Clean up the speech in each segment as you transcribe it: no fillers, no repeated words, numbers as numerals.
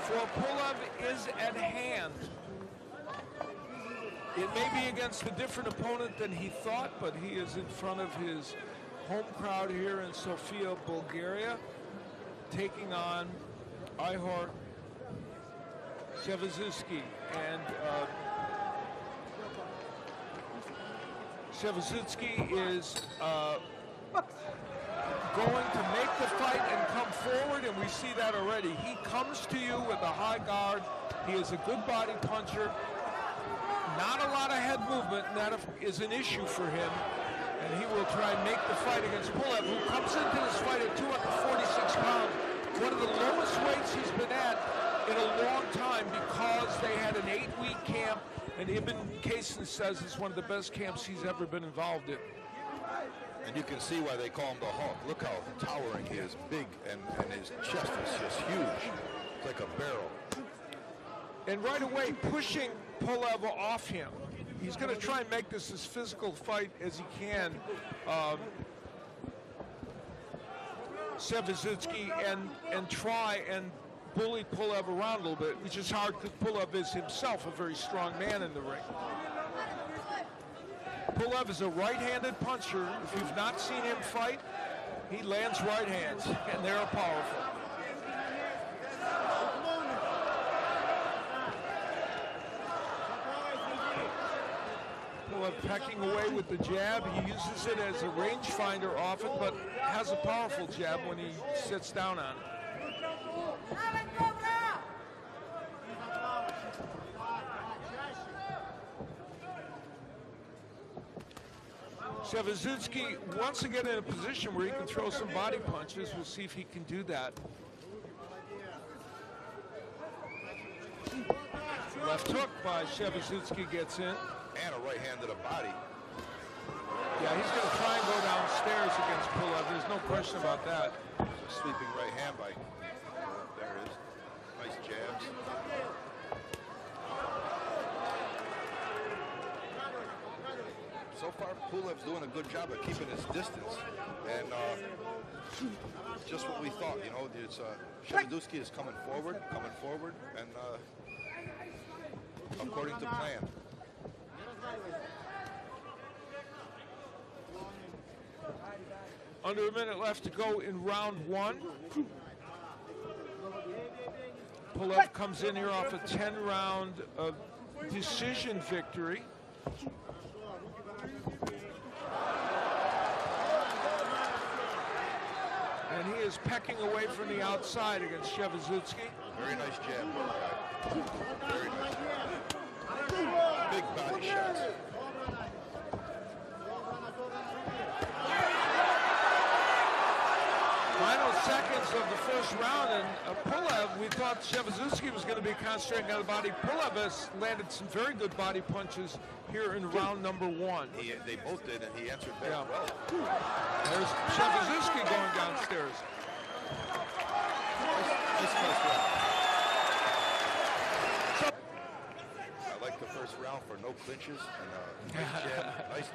for Pulev is at hand. It may be against a different opponent than he thought, but he is in front of his home crowd here in Sofia, Bulgaria, taking on Ihor Shevadzutskyi. And Shevadzutskyi is going to make the fight and come forward, and we see that already. He comes to you with a high guard. He is a good body puncher. Not a lot of head movement, and that is an issue for him. And he will try and make the fight against Pulev, who comes into this fight at 246 pounds. One of the lowest weights he's been at in a long time because they had an 8-week camp, and Ibn Kaysen says it's one of the best camps he's ever been involved in. And you can see why they call him the Hulk. Look how towering he is, big, and his chest is just huge. It's like a barrel. And right away, pushing Pulev off him. He's going to try and make this as physical fight as he can. Shevadzutskyi and try and bully Pulev around a little bit, which is hard because Pulev is himself a very strong man in the ring. Pulev is a right-handed puncher. If you've not seen him fight, he lands right hands, and they're powerful. Pulev pecking away with the jab. He uses it as a rangefinder often, but has a powerful jab when he sits down on it. Shevadzutskyi wants to get in a position where he can throw some body punches. We'll see if he can do that. Left hook by Shevadzutskyi gets in. And a right hand to the body. Yeah, he's going to try and go downstairs against Pulev. There's no question about that. Sweeping right hand by, there it is. Nice jabs. So far, Pulev's doing a good job of keeping his distance. And just what we thought, you know, it's Shevadzutskyi is coming forward, and according to plan. Under a minute left to go in round one. Pulev comes in here off a 10-round decision victory. And he is pecking away from the outside against Shevadzutskyi. Very nice jab. Very nice. Big body shots. Final seconds of the first round, and Pulev, we thought Shevadzutskyi was going to be concentrating on the body. Pulev has landed some very good body punches here in round number one. They both did, and he answered very well. There's Shevadzutskyi going downstairs. Nice first round. I like the first round for no clinches and nice jab.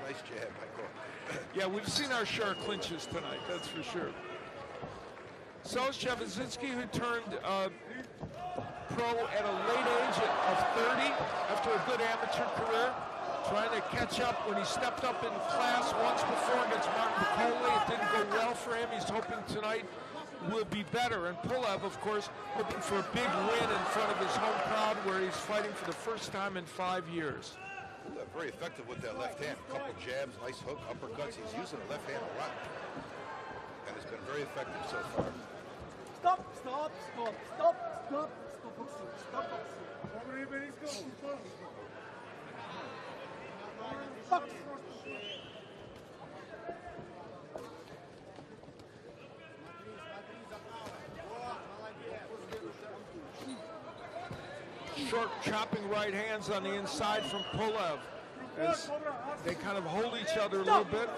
nice jab. Yeah, we've seen our share of clinches tonight, that's for sure. So Shevadzutskyi, who turned pro at a late age of 30 after a good amateur career, trying to catch up when he stepped up in class once before against Martin Piccoli. It didn't go well for him. He's hoping tonight will be better. And Pulev, of course, hoping for a big win in front of his home crowd where he's fighting for the first time in 5 years. Pulev very effective with that left hand. A couple jabs, nice hook, uppercuts. He's using the left hand a lot. And it's been very effective so far. Stop, stop, stop, stop, stop, stop boxing, stop boxing. Box. Short chopping right hands on the inside from Pulev as they kind of hold each other a little bit.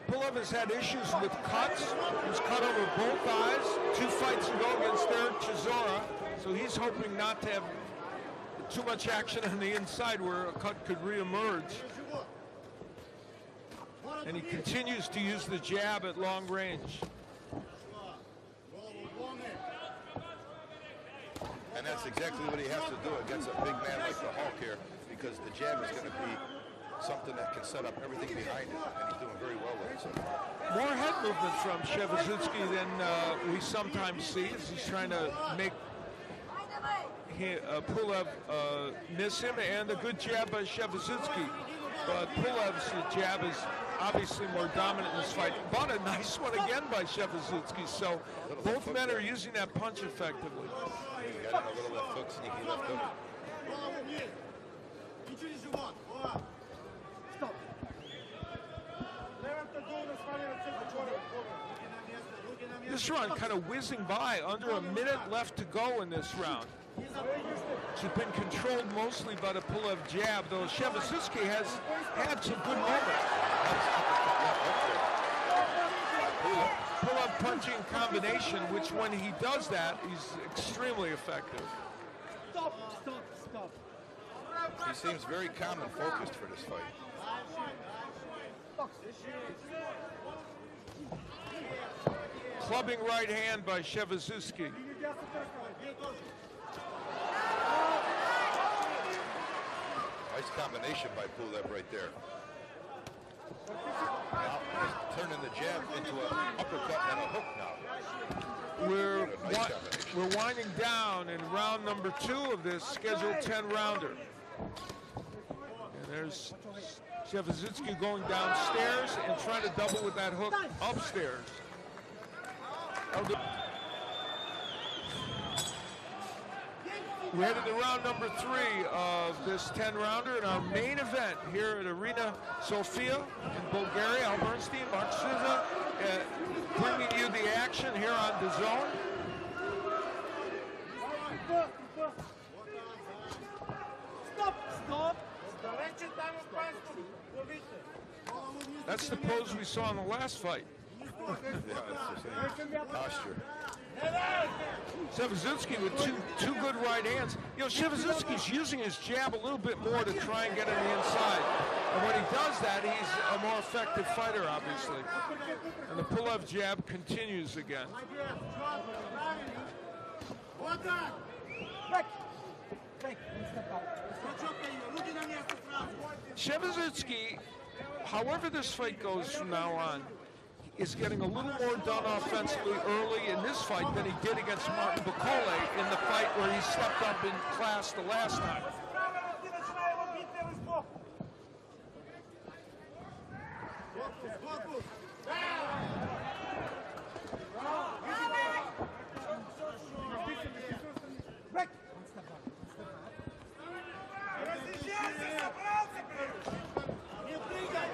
Pulev has had issues with cuts. He was cut over both eyes 2 fights ago against Eric Chisora. So he's hoping not to have too much action on the inside where a cut could reemerge. And he continues to use the jab at long range. exactly what he has to do against a big man like the Hulk here, because the jab is going to be something that can set up everything behind it, and he's doing very well with it so far. More head movement from Shevadzutskyi than we sometimes see as he's trying to make Pulev miss him, and a good jab by Shevadzutskyi. But Pulev's jab is obviously more dominant in this fight. But a nice one again by Shevadzutskyi. So both men are using that punch effectively. He got a little left hook, sneaky left hook. Stop. This round kind of whizzing by, under a minute left to go in this round. It's been controlled mostly by the Pulev jab, though Shevadzutskyi has had some good moments. Pulev punching combination, which when he does that, he's extremely effective. Stop, stop, stop. He seems very calm and focused for this fight. Clubbing right hand by Shevadzutskyi. Nice combination by Pulev right there. Now he's turning the jab into an uppercut and a hook now. We're winding down in round number 2 of this scheduled 10-rounder. And there's Shevadzutskyi going downstairs and trying to double with that hook upstairs. We're headed to round number 3 of this 10-rounder in our main event here at Arena Sofia in Bulgaria. Al Bernstein, Mark Souza, bringing you the action here on DAZN. Stop, stop. That's the pose we saw in the last fight. Yeah, it's the same posture. Shevadzutskyi with two good right hands. You know, Shevadzutskyi's using his jab a little bit more to try and get on the inside. And when he does that, he's a more effective fighter, obviously. And the Pulev jab continues again. Shevadzutskyi, however this fight goes from now on, is getting a little more done offensively early in this fight than he did against Martin Bakole in the fight where he stepped up in class the last time.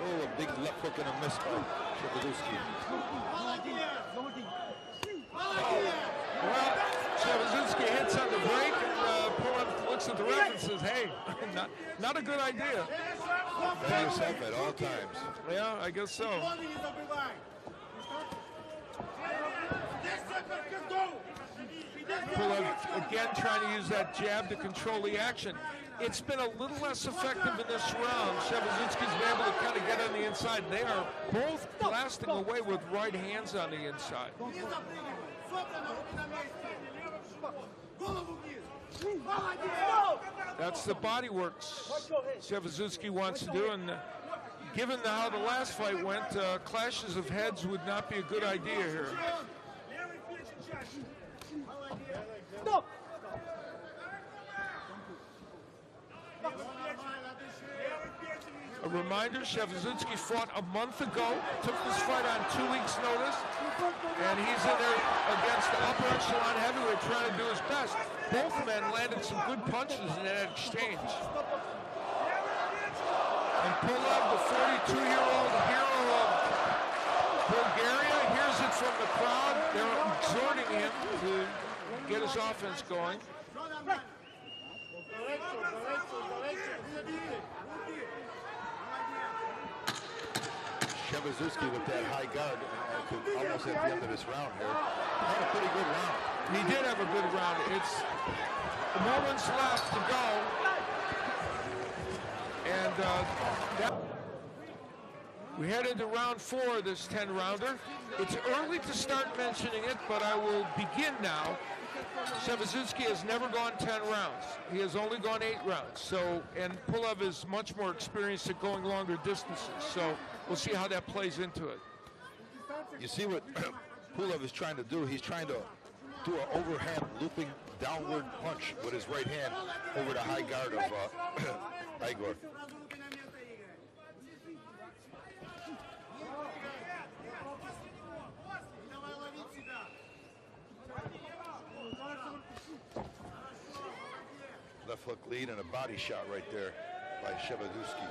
Oh, a big left hook and a miss by Shevadzutskyi. Well, Shevadzutskyi hits on the break, and Pulev looks at the ref and says, hey, not a good idea. By yourself at all times. Yeah, I guess so. Pulev again trying to use that jab to control the action. It's been a little less effective in this round. Shevadzutskyi's been able to kind of get on the inside. They are both blasting away with right hands on the inside. That's the body works Shevadzutskyi wants to do, and given how the last fight went, clashes of heads would not be a good idea here. Stop. A reminder, Shevadzutskyi fought a month ago, took this fight on 2 weeks' notice, and he's in there against the upper echelon heavyweight trying to do his best. Both men landed some good punches in that exchange. And Pulev, the 42-year-old hero of Bulgaria, hears it from the crowd. They're exhorting him to get his offense going. Shevadzutskyi with that high guard almost at the end of this round here. Had a pretty good round. He did have a good round. It's moments left to go. And We head into round 4 of this 10-rounder. It's early to start mentioning it, but I will begin now. Shevadzutskyi has never gone 10 rounds. He has only gone 8 rounds. So, and Pulev is much more experienced at going longer distances. So we'll see how that plays into it. You see what Pulev is trying to do? He's trying to do an overhand looping downward punch with his right hand over the high guard of Ihor. Left hook lead and a body shot right there by Shevadzutskyi.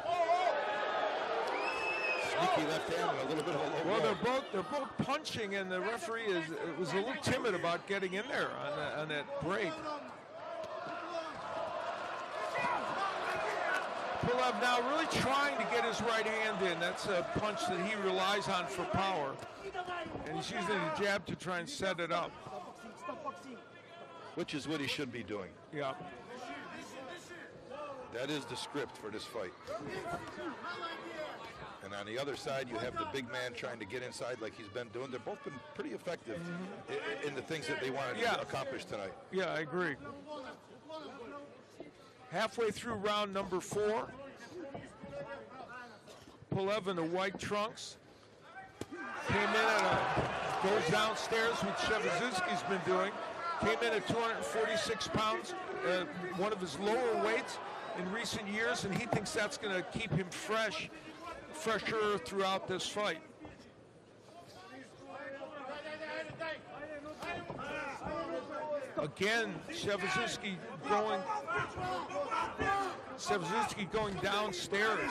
Sneaky left hand and a little bit of a low Well, they're both punching, and the referee was a little timid about getting in there on that break. Pulev now really trying to get his right hand in. That's a punch that he relies on for power, and he's using the jab to try and set it up. which is what he should be doing. Yeah. That is the script for this fight. And on the other side, you have the big man trying to get inside like he's been doing. They've both been pretty effective in the things that they wanted to accomplish tonight. Yeah, I agree. Halfway through round number 4. Pulev in the white trunks. Came in goes downstairs, which Shevadzutskyi's been doing. Came in at 246 pounds, one of his lower weights in recent years, and he thinks that's going to keep him fresher throughout this fight. Again, Shevadzutskyi going downstairs.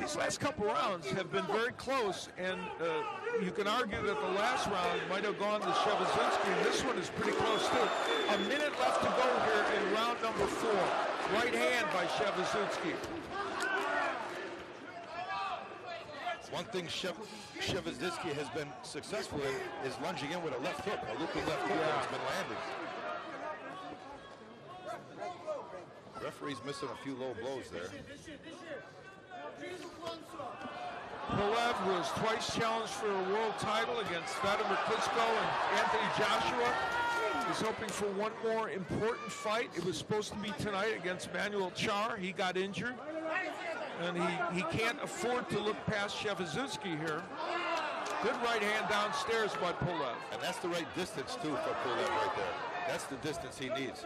These last couple rounds have been very close, and you can argue that the last round might have gone to Shevadzutskyi. This one is pretty close too. A minute left to go here in round number 4. Right hand by Shevadzutskyi. One thing Shevadzutskyi has been successful in is lunging in with a left hook, a looping left hook that's been landing. Referee's missing a few low blows there. Pulev was twice challenged for a world title against Vladimir Klitschko and Anthony Joshua. He's hoping for one more important fight. It was supposed to be tonight against Manuel Char. He got injured, and he can't afford to look past Shevadzutskyi here. Good right hand downstairs by Pulev. And that's the right distance, too, for Pulev right there. That's the distance he needs.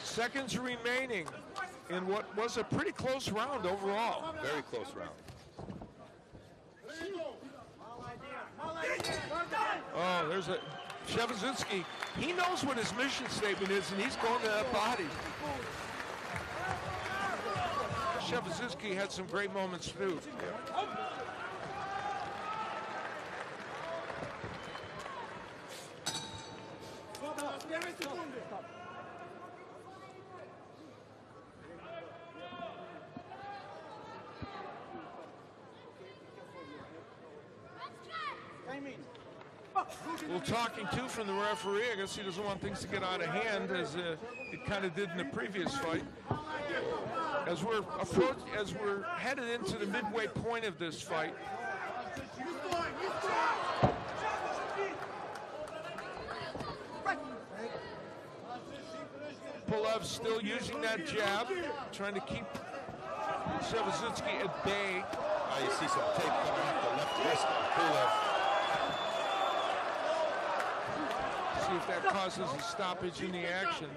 Seconds remaining in what was a pretty close round overall. Very close round. Oh, there's a Shevadzutskyi. He knows what his mission statement is, and he's going to that body. Shevadzutskyi had some great moments too. A little talking too from the referee. I guess he doesn't want things to get out of hand, as it kind of did in the previous fight. As we're headed into the midway point of this fight, Pulev still using that jab, trying to keep Shevadzutskyi at bay. Now you see some tape coming off the left wrist on Pulev. See if that causes a stoppage in the action.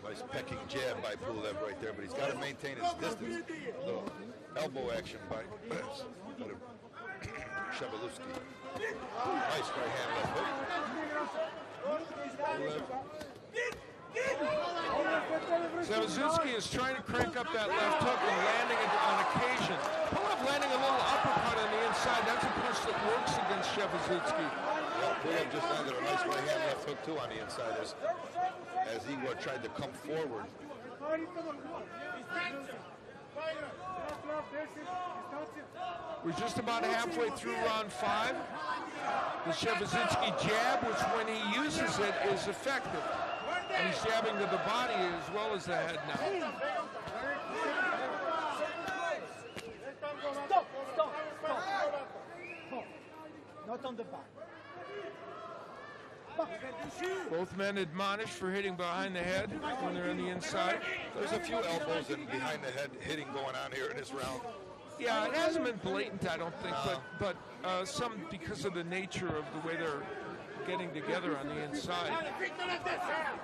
Nice pecking jab by Pulev right there, but he's got to maintain his distance. Little elbow action by Shevadzutskyi. Nice right hand left hook. Shevadzutskyi is trying to crank up that left hook and landing it on occasion. Pulev landing a little uppercut on the inside. That's a punch that works against Shevadzutskyi. Well, Pulev just landed a nice right hand left hook too on the inside as Ihor tried to come forward. We're just about halfway through round 5. The Shevadzutskyi jab, which when he uses it, is effective. And he's jabbing to the body as well as the head now. Stop. Not on the back. Both men admonished for hitting behind the head when they're on the inside. There's a few elbows and behind the head hitting going on here in this round. Yeah, it hasn't been blatant, I don't think, but some because of the nature of the way they're getting together on the inside.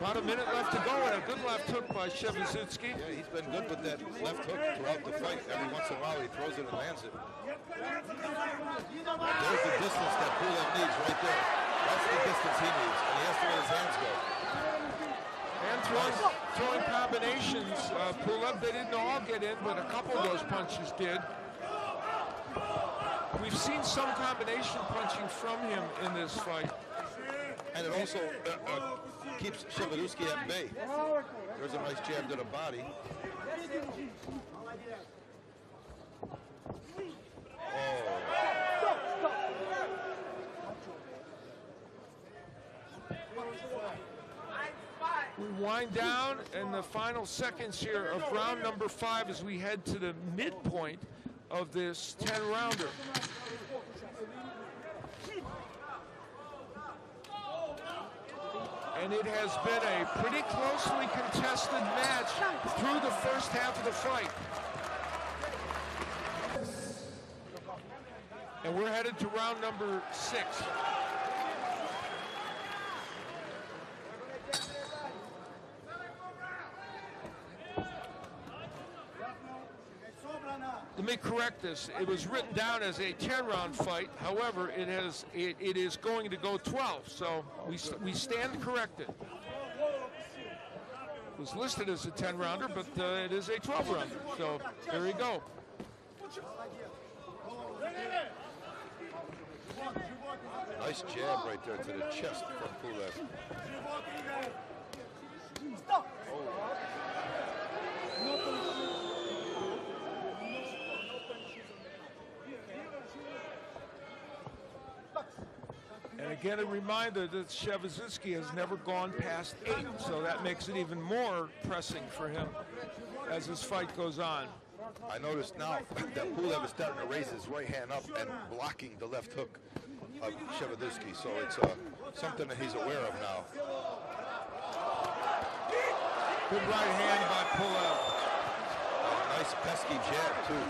About a minute left to go, and a good left hook by Shevadzutskyi. Yeah, he's been good with that left hook throughout the fight. Every once in a while he throws it and lands it. And there's the distance that Pulev needs right there. That's the distance he needs, and he has to let his hands go. And throwing combinations. Pulev, they didn't all get in, but a couple of those punches did. We've seen some combination punching from him in this fight. And it also keeps Shevadzutskyi at bay. There's a nice jab to the body. We wind down in the final seconds here of round number 5 as we head to the midpoint of this 10-rounder. And it has been a pretty closely contested match through the first half of the fight. And we're headed to round number 6. Let me correct this. It was written down as a 10-round fight. However, it is going to go 12. So we stand corrected. It was listed as a 10-rounder, but it is a 12-rounder. So there you go. Nice jab right there to the chest from Pulev. Stop. And again, a reminder that Shevadzutskyi has never gone past 8, so that makes it even more pressing for him as this fight goes on. I noticed now that Pulev is starting to raise his right hand up and blocking the left hook of Shevadzutskyi, so it's something that he's aware of now. Good right hand by Pulev. Nice pesky jab, too.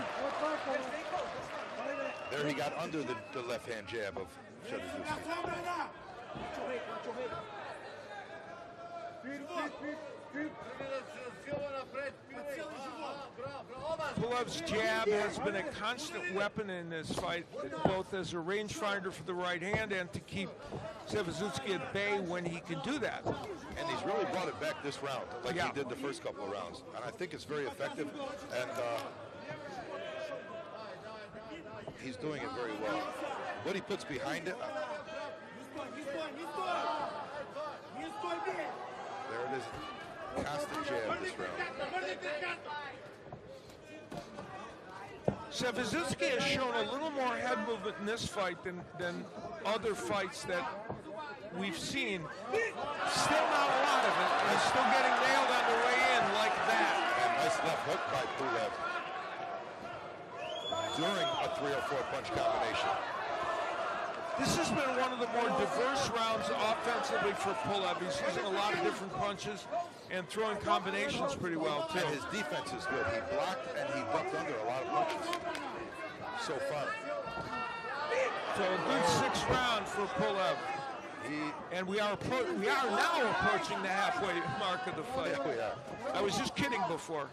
There he got under the left-hand jab of Shevadzutskyi. Pulev's jab has been a constant weapon in this fight, both as a rangefinder for the right hand and to keep Shevadzutskyi at bay when he can do that. And he's really brought it back this round, like he did the first couple of rounds. And I think it's very effective, and he's doing it very well. What he puts behind it, there it is, constant jab this round. Shevadzutskyi has shown a little more head movement in this fight than other fights that we've seen. Still not a lot of it, and he's still getting nailed on the way in like that. And nice left hook by Pulev during a 3 or 4 punch combination. This has been one of the more diverse rounds offensively for Pulev. He's using a lot of different punches and throwing combinations pretty well, too. And his defense is good. He blocked and he ducked under a lot of punches so far. So a good 6th round for Pulev. And we are now approaching the halfway mark of the fight. Yeah, we are. I was just kidding before.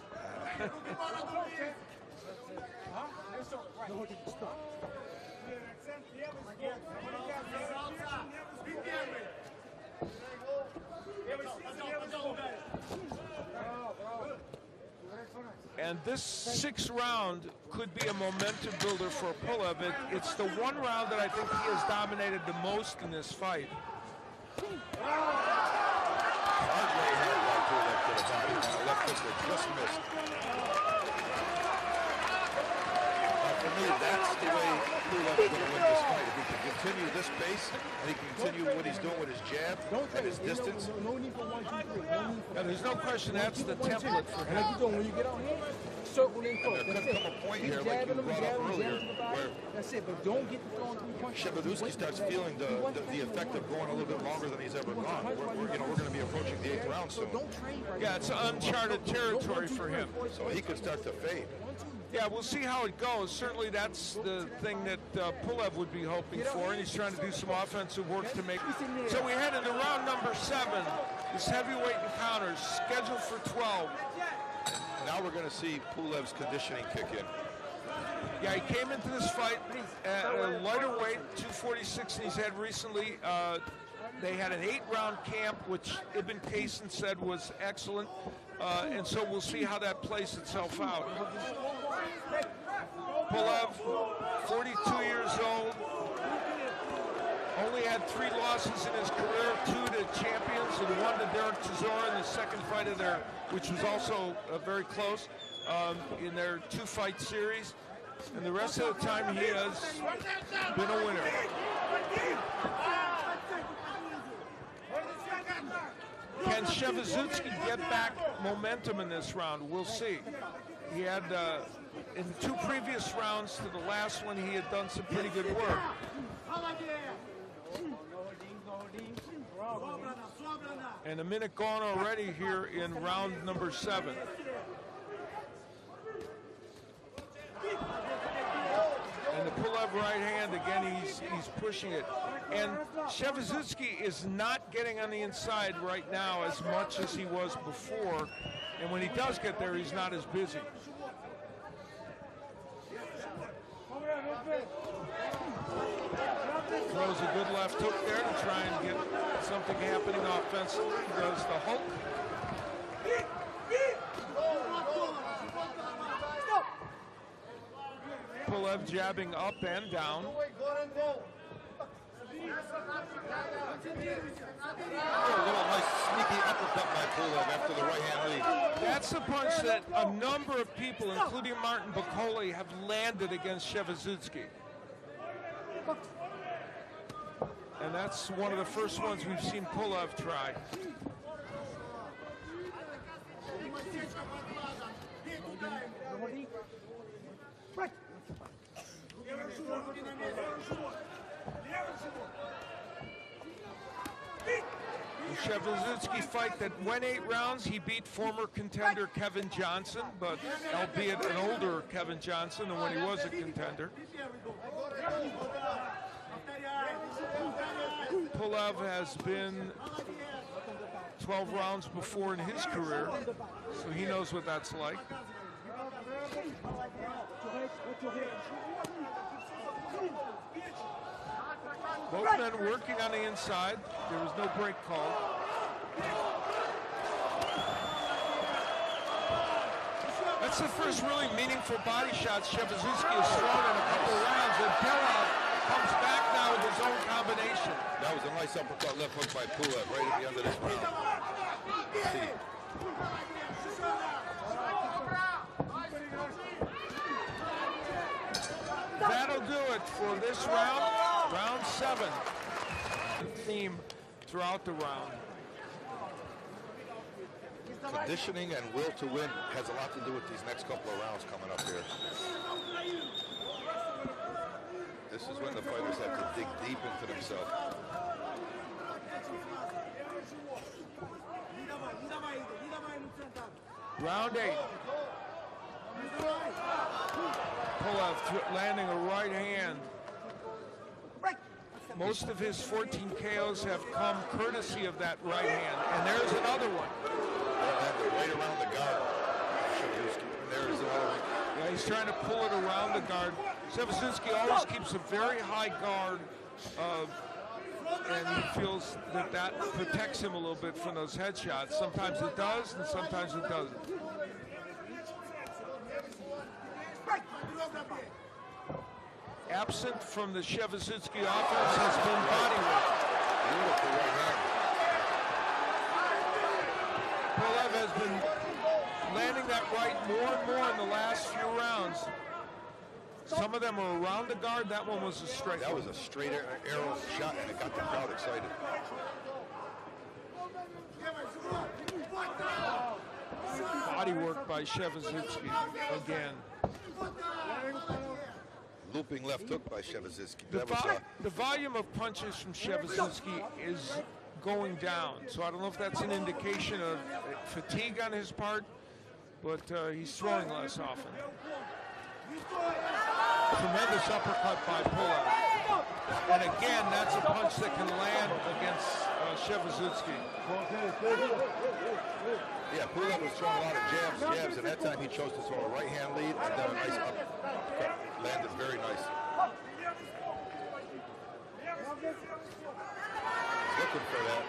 And this 6th round could be a momentum builder for Pulev. It's the one round that I think he has dominated the most in this fight. Hard right hand by Pulev to the body, and the left hook that just missed. me, that's the way Pulev is going to win this fight. If he can continue this pace, and he can continue what he's doing with his jab and his distance. No need for 1, 2, 3. No need for There's no question that's the template for and him. like you doing when you get out here, circle in close. There could come a point here, like you brought up earlier, where that's it. But don't get the throwing 3 punches. Shevadzutskyi starts feeling the effect of going a little bit longer than he's ever gone. We're going to be approaching the 8th round soon. Don't train right Yeah, it's uncharted territory for him. So he could start to fade. Yeah, we'll see how it goes. Certainly that's the thing that Pulev would be hoping for, and he's trying to do some offensive work to make. So we head into round number 7. This heavyweight encounters scheduled for 12. Now we're going to see Pulev's conditioning kick in. Yeah, he came into this fight at a lighter weight, 246, and he's had recently. They had an 8-round camp, which Ibn Kaysen said was excellent, and so we'll see how that plays itself out. Pulev, 42 years old, only had 3 losses in his career, 2 to champions and 1 to Derek Chisora in the second fight of their, which was also very close in their 2-fight series. And the rest of the time he has been a winner. Can Shevadzutskyi get back momentum in this round? We'll see. He had, in the 2 previous rounds to the last one, he had done some pretty good work. And a minute gone already here in round number 7. And the Pulev right hand, again, he's pushing it. And Shevadzutskyi is not getting on the inside right now as much as he was before. And when he does get there, he's not as busy. Throws a good left hook there to try and get something happening offensively. He does the hook. Pulev jabbing up and down. Oh, a little nice sneaky uppercut by Pulev after the right hand lead. That's the punch that a number of people, including Martin Bakole, have landed against Shevadzutskyi. And that's one of the first ones we've seen Pulev try. The Shevadzutskyi fight that went 8 rounds, he beat former contender Kevin Johnson, but albeit an older Kevin Johnson than when he was a contender. Pulev has been 12 rounds before in his career, so he knows what that's like. Both men working on the inside. There was no break called. That's the first really meaningful body shot Shevadzutskyi has thrown in a couple of rounds. And Pulev comes back now with his own combination. That was a nice uppercut left hook by Pulev right at the end of this round. See. That'll do it for this round, round 7. Theme throughout the round. Conditioning and will to win has a lot to do with these next couple of rounds coming up here. This is when the fighters have to dig deep into themselves. Round 8. Pulev landing a right hand. Most of his 14 KOs have come courtesy of that right hand. And there's another one. Right around the guard. There's another one. Yeah, he's trying to pull it around the guard. Shevadzutskyi always keeps a very high guard, and he feels that that protects him a little bit from those headshots. Sometimes it does, and sometimes it doesn't. Absent from the Shevadzutskyi offense has been body work. Beautiful right hand. Pulev has been landing that right more and more in the last few rounds. Some of them are around the guard. That one was a straight. That was a straight arrow shot, and it got the crowd excited. Body work by Shevadzutskyi again. Looping left hook by Shevadzutskyi. The volume of punches from Shevadzutskyi is going down, so I don't know if that's an indication of fatigue on his part, but he's throwing less often. Tremendous uppercut by Pulev. And again, that's a punch that can land against Shevadzutskyi. Yeah, Pulev was throwing a lot of jabs, and that time he chose to throw a right-hand lead and then a nice uppercut. Landed very nice. He's looking for that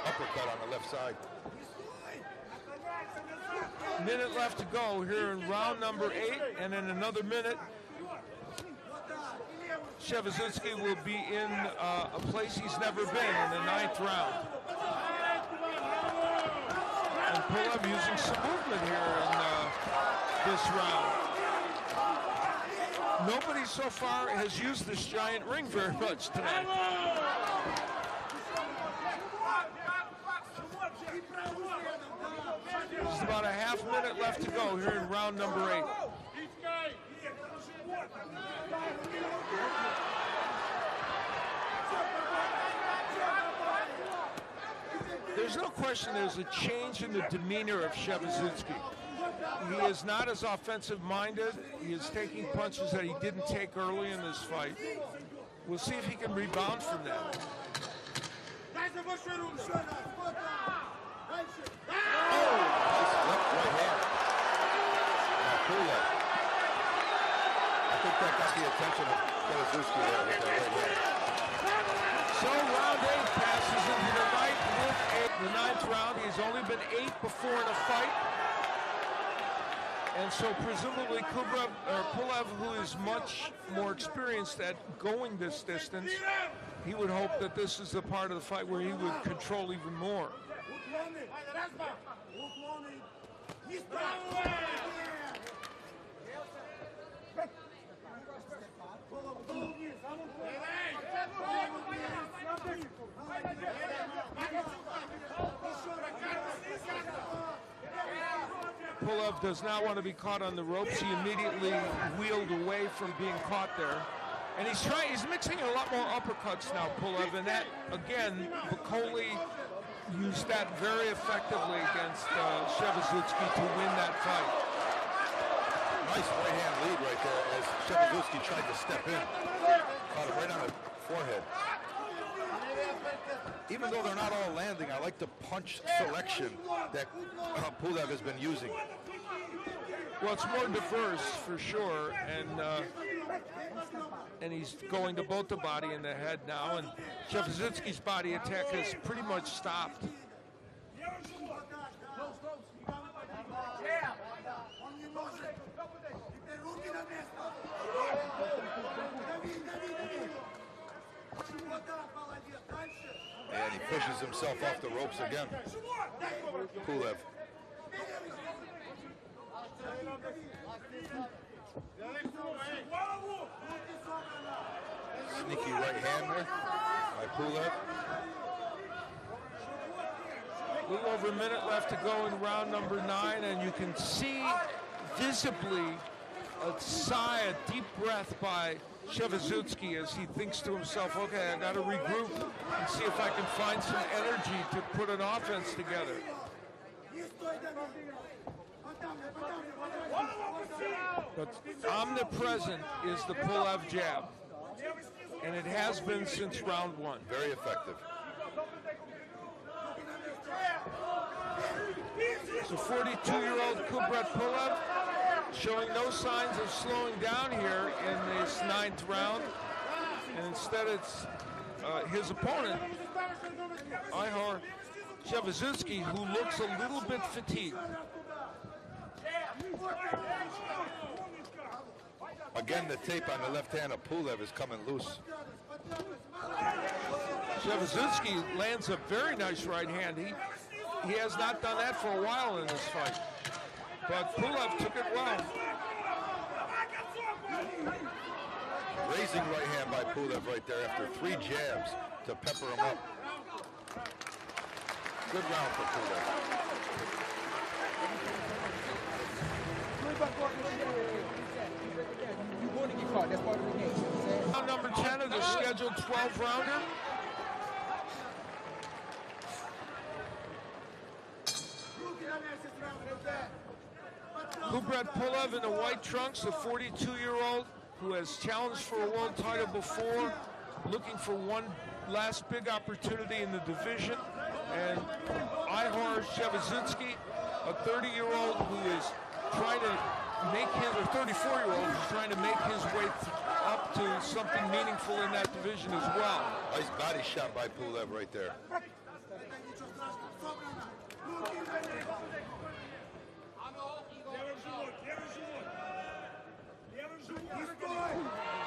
uppercut on the left side. Minute left to go here in round number 8, and in another minute, Shevadzutskyi will be in a place he's never been in the 9th round. And Pulev using some movement here in this round. Nobody so far has used this giant ring very much tonight. There's about a half minute left to go here in round number 8. There's no question there's a change in the demeanor of Shevadzutskyi. He is not as offensive-minded. He is taking punches that he didn't take early in this fight. We'll see if he can rebound from that. Pulev. I think that got the attention of Shevadzutskyi there with the right hand. So round 8 passes into the night with the 9th round. He's only been 8 before in a fight. And so presumably Kubrat, or Pulev, who is much more experienced at going this distance, he would hope that this is the part of the fight where he would control even more. Pulev does not want to be caught on the ropes. He immediately wheeled away from being caught there. And he's mixing a lot more uppercuts now, Pulev, and that, again, Bacoli used that very effectively against Shevadzutskyi to win that fight. Nice right-hand lead right there as Shevadzutskyi tried to step in. Caught him right on the forehead. Even though they're not all landing, I like the punch selection that Pulev has been using. Well, it's more diverse for sure, and he's going to both the body and the head now, and Shevadzutskyi's body attack has pretty much stopped. And he pushes himself off the ropes again. Pulev. Sneaky right hand there by Pulev. A little over a minute left to go in round number 9, and you can see visibly a sigh, a deep breath by Shevadzutskyi as he thinks to himself, okay, I got to regroup and see if I can find some energy to put an offense together. But omnipresent is the Pulev jab, and it has been since round 1. Very effective. So 42-year-old Kubrat Pulev showing no signs of slowing down here in this 9th round, and instead it's his opponent, Ihor Shevadzutskyi, who looks a little bit fatigued. Again, the tape on the left hand of Pulev is coming loose. Shevadzutskyi lands a very nice right hand. He has not done that for a while in this fight. But Pulev took it well. Raising right hand by Pulev right there after 3 jabs to pepper him up. Good round for Pulev. That's part of the game. Round number 10 of the scheduled 12-rounder. Kubrat Pulev in the white trunks, the 42-year-old who has challenged for a world title before, looking for one last big opportunity in the division. And Ihor Shevadzutskyi, a 30-year-old who is trying to make his, or 34-year-old who's trying to make his way up to something meaningful in that division as well. Nice body shot by Pulev right there.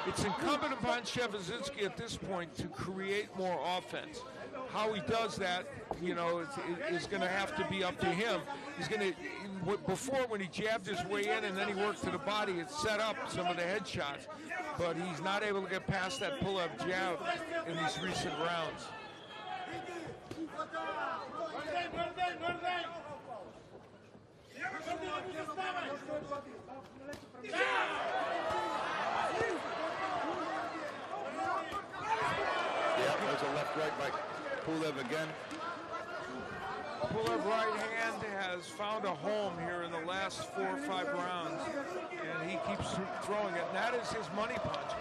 It's incumbent upon Shevadzutskyi at this point to create more offense. How he does that, you know, is going to have to be up to him. He's going to, before when he jabbed his way in and then he worked to the body, it set up some of the headshots. But he's not able to get past that pull-up jab in these recent rounds. Yeah, there's a left-right by Pulev again. Pulev right hand has found a home here in the last 4 or 5 rounds, and he keeps throwing it. And that is his money punch.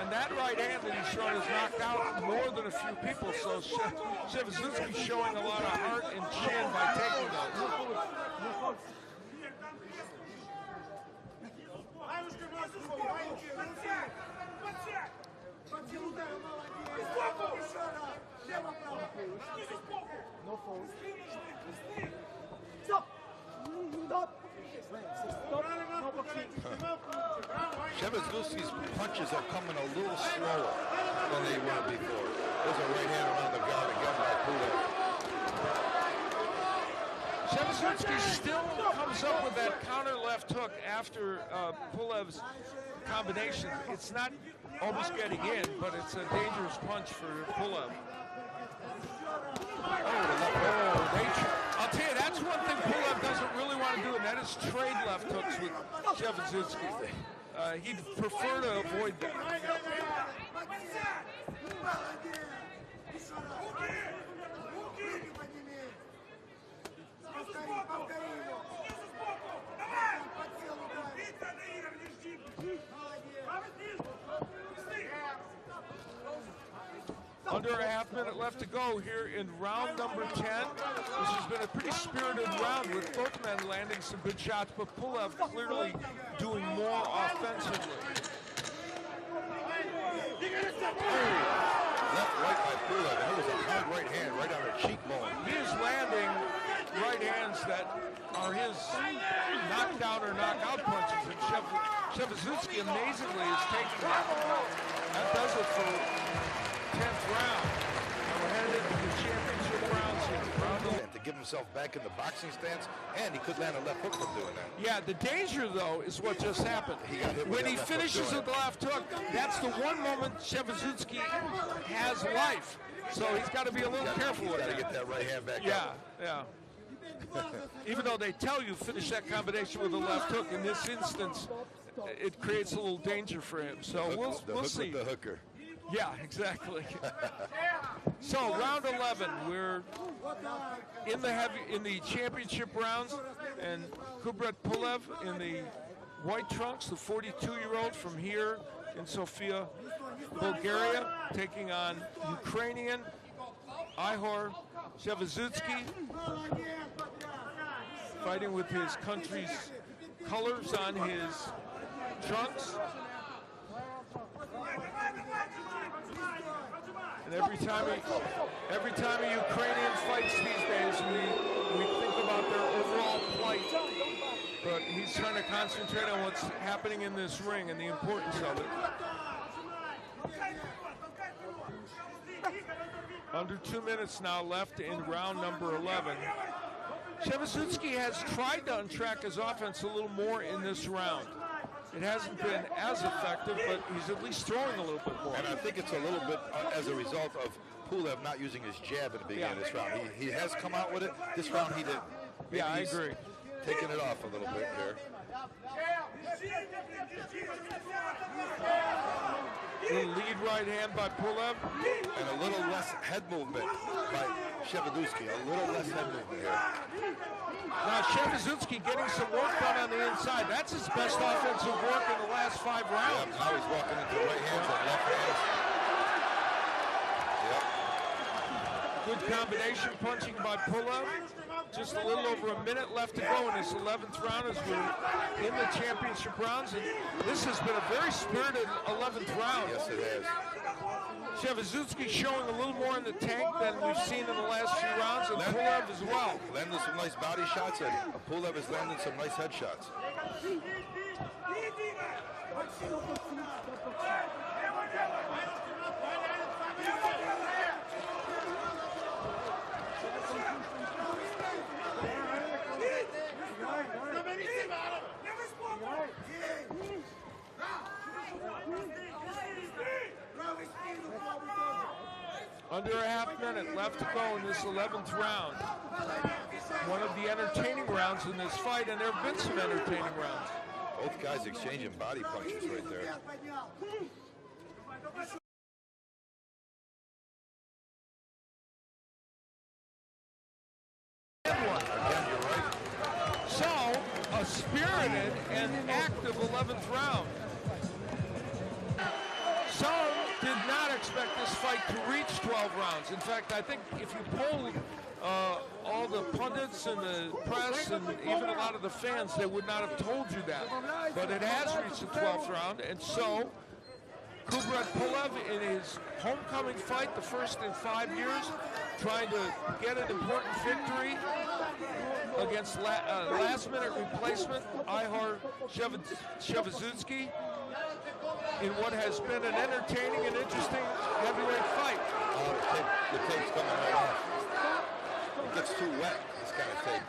And that right hand that he's shown has knocked out more than a few people. So Shevadzutskyi showing a lot of heart and chin by taking those. No fault. Stop! Stop! Stop! No boxing. Shevadzutskyi's punches are coming a little slower than they were before. There's a right hand around the guard again by Pulev. Shevadzutskyi still comes up with that counter left hook after Pulev's combination. It's not almost getting in, but it's a dangerous punch for Pulev. I'll tell you, that's one thing Pulev doesn't really want to do, and that is trade left hooks with Shevadzutskyi. He'd prefer to avoid that. Under a half minute left to go here in round number 10. This has been a pretty spirited round with both men landing some good shots, but Pulev clearly doing more offensively. Left right by Pulev. That was a hard right hand right on the cheekbone. He is landing right hands that are his knockdown or knockout punches, and Shevadzutskyi amazingly is taking that. That does it for 10th round. And we're headed into the championship rounds here. And to give himself back in the boxing stance, and he could land a left hook from doing that. Yeah, the danger, though, is what just happened. When he finishes with the left hook, that's the one moment Shevadzutskyi has life. So he's got to be a little careful with that. Got to get that right hand back up. Yeah. Even though they tell you finish that combination with a left hook, in this instance, it creates a little danger for him. So we'll see. The hooker. Yeah, exactly. So round 11, we're in the championship rounds, and Kubrat Pulev in the white trunks, the 42-year-old from here in Sofia, Bulgaria, taking on Ukrainian Ihor Shevadzutskyi, fighting with his country's colors on his trunks. And every time a Ukrainian fights these days, we think about their overall plight. But he's trying to concentrate on what's happening in this ring and the importance of it. Under 2 minutes now left in round number 11. Shevadzutskyi has tried to untrack his offense a little more in this round. it hasn't been as effective, but he's at least throwing a little bit more. And I think it's a little bit as a result of Pulev not using his jab at the beginning of this round. He has come out with it. This round he didn't. Maybe I agree. Taking it off a little bit there. Little lead right hand by Pulev. And a little less head movement by Shevadzutskyi. A little less head movement here. Now Shevadzutskyi getting some work done on the inside. That's his best offensive work in the last 5 rounds. Now he's walking into right hands and left hands. Good combination punching by Pulev. Just a little over a minute left to go in this 11th round as we're in the championship rounds. And this has been a very spirited 11th round. Yes, it has. Shevadzutskyi showing a little more in the tank than we've seen in the last few rounds, and Pulev as well. Landing some nice body shots, and Pulev is landing some nice head shots. Under a half minute left to go in this 11th round. One of the entertaining rounds in this fight, and there have been some entertaining rounds. Both guys exchanging body punches right there. Again, you're right. So, a spirited and active 11th round. Some did not expect this fight to reach 12 rounds. In fact, I think if you polled all the pundits and the press and even a lot of the fans, they would not have told you that. But it has reached the 12th round, and so Kubrat Pulev in his homecoming fight, the first in 5 years, trying to get an important victory against last-minute replacement Ihor Shevadzutskyi in what has been an entertaining and interesting heavyweight fight. The tape's coming right off. It gets too wet, this kind of tape.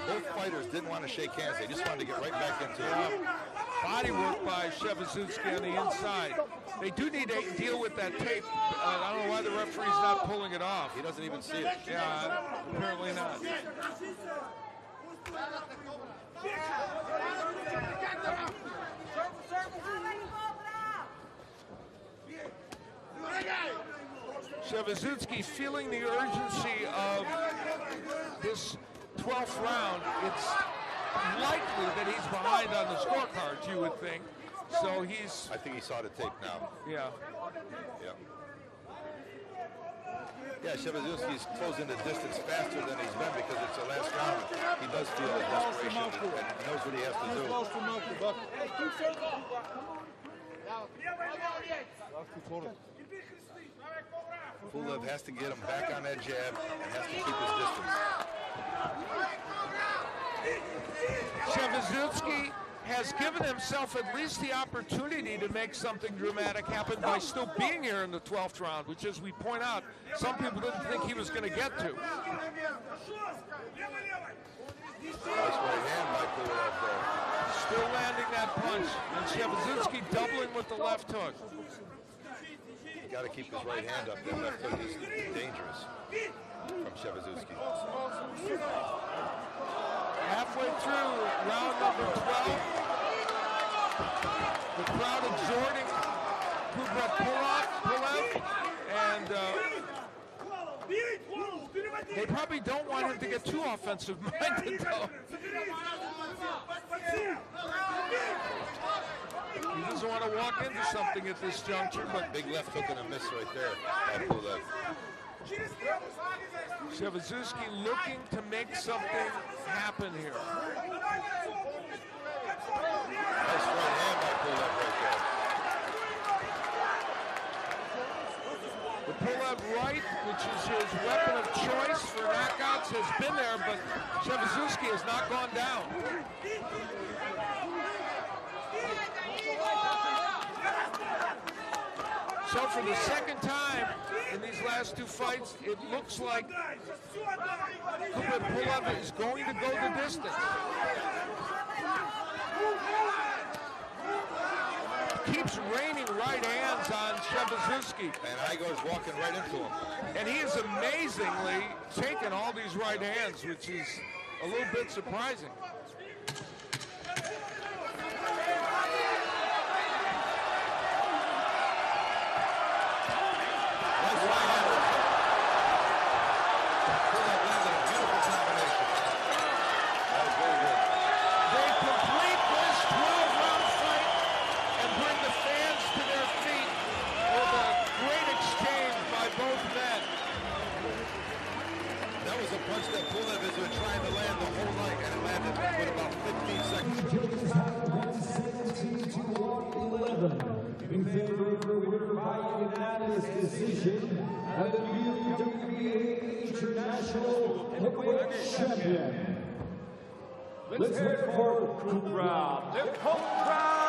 Both fighters didn't want to shake hands. They just wanted to get right back into it. Body work by Shevadzutskyi on the inside. They do need to deal with that tape. I don't know why the referee's not pulling it off. He doesn't even see it. Yeah, apparently not. Shevadzutskyi feeling the urgency of this 12th round. It's likely that he's behind on the scorecards, you would think. So he's... I think he saw the tape now. Yeah. Yeah, Shevadzutskyi's closing the distance faster than he's been because it's the last round. He does feel the desperation and knows what he has to do. Pulev has to get him back on that jab and has to keep his distance. Shevadzutskyi has given himself at least the opportunity to make something dramatic happen by still being here in the 12th round, which, as we point out, some people didn't think he was going to get to. Nice right hand by Pulev there. Still landing that punch, and Shevadzutskyi doubling with the left hook. You got to keep his right hand up. That left hook is dangerous from Shevadzutskyi. Halfway through round number 12, the crowd exhorting Kubrat Pulev, and they probably don't want him to get too offensive-minded, though. He doesn't want to walk into something at this juncture, but big left hook and a miss right there by Pulev. Shevadzutskyi looking to make something happen here. Nice right hand by Pulev right there. The Pulev right, which is his weapon of choice for knockouts, has been there, but Shevadzutskyi has not gone down. So for the second time in these last 2 fights, it looks like Kubrat Pulev is going to go the distance. Shevadzutskyi. And Ihor's walking right into him. And he is amazingly taking all these right hands, which is a little bit surprising. That was a punch that Pulev has been trying to land the whole night, and it landed with about 15 seconds. In favor of the winner by unanimous decision, and the new WBA International Heavyweight Champion. Let's hear it for Kubrat. The Kubrat!